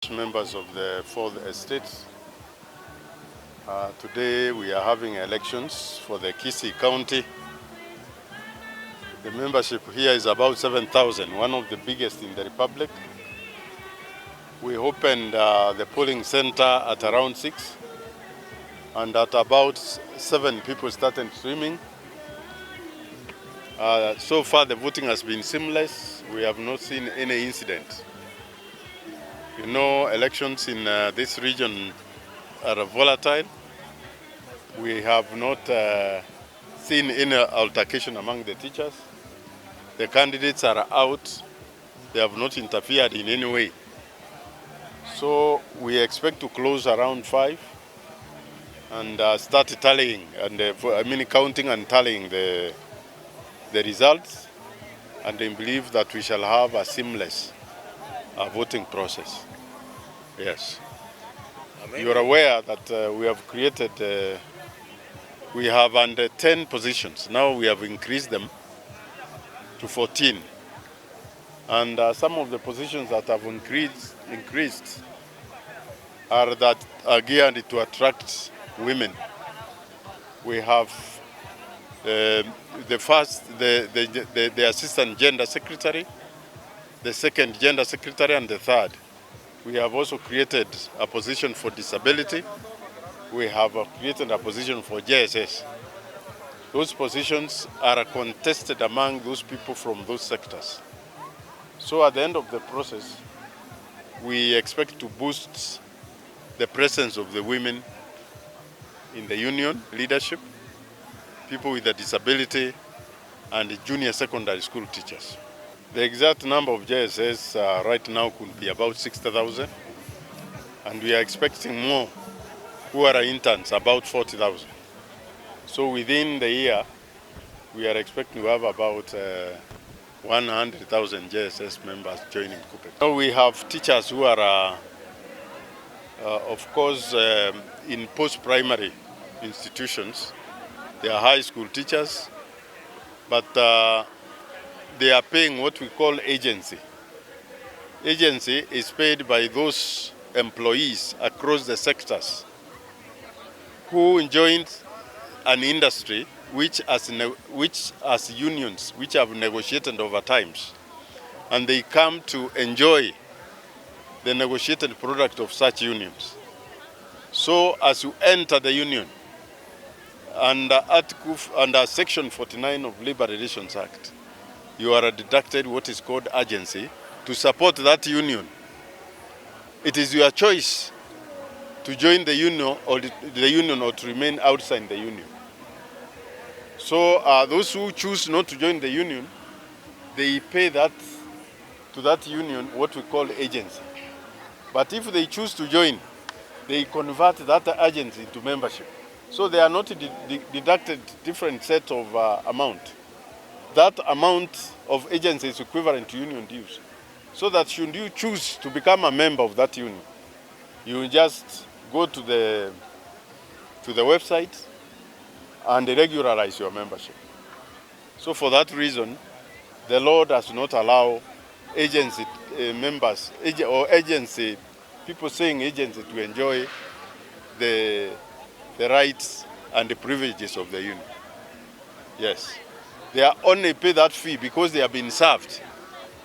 GSS members of the 4th Estate. Today we are having elections for the Kisii County. The membership here is about 7,000, one of the biggest in the Republic. We opened the polling center at around 6, and at about 7 people started streaming. So far the voting has been seamless. We have not seen any incident. You know, elections in this region are volatile. We have not seen any altercation among the teachers. The candidates are out. They have not interfered in any way. So we expect to close around 5 and start tallying, and counting and tallying the results. And I believe that we shall have a seamless voting process. Yes. You are aware that we have created, we have under 10 positions. Now we have increased them to 14. And some of the positions that have increased are geared to attract women. We have the assistant gender secretary, the second gender secretary, and the third. We have also created a position for disability. We have created a position for JSS. Those positions are contested among those people from those sectors. So at the end of the process, we expect to boost the presence of the women in the union leadership, people with a disability, and junior secondary school teachers. The exact number of JSS right now could be about 60,000, and we are expecting more who are interns, about 40,000. So within the year, we are expecting to have about 100,000 JSS members joining Kuppet. Now we have teachers who are, of course, in post-primary institutions. They are high school teachers, but they are paying what we call agency. Agency is paid by those employees across the sectors who joined an industry which as unions which have negotiated over times, and they come to enjoy the negotiated product of such unions. So as you enter the union, under Section 49 of Labor Relations Act, you are deducted what is called agency to support that union. It is your choice to join the union or to remain outside the union. So those who choose not to join the union, they pay that to that union what we call agency. But if they choose to join, they convert that agency into membership. So they are not deducted different set of amount. That amount of agency is equivalent to union dues. So that should you choose to become a member of that union, you just go to the website and regularize your membership. So for that reason, the law does not allow agency members or agency people saying agency to enjoy the rights and the privileges of the union. Yes. They are only pay that fee because they have been served.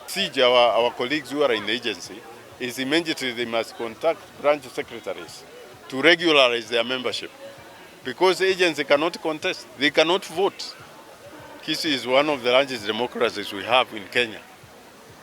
Siege, our colleagues who are in the agency, is immediately they must contact branch secretaries to regularize their membership. Because the agency cannot contest, they cannot vote. Kisii is one of the largest democracies we have in Kenya.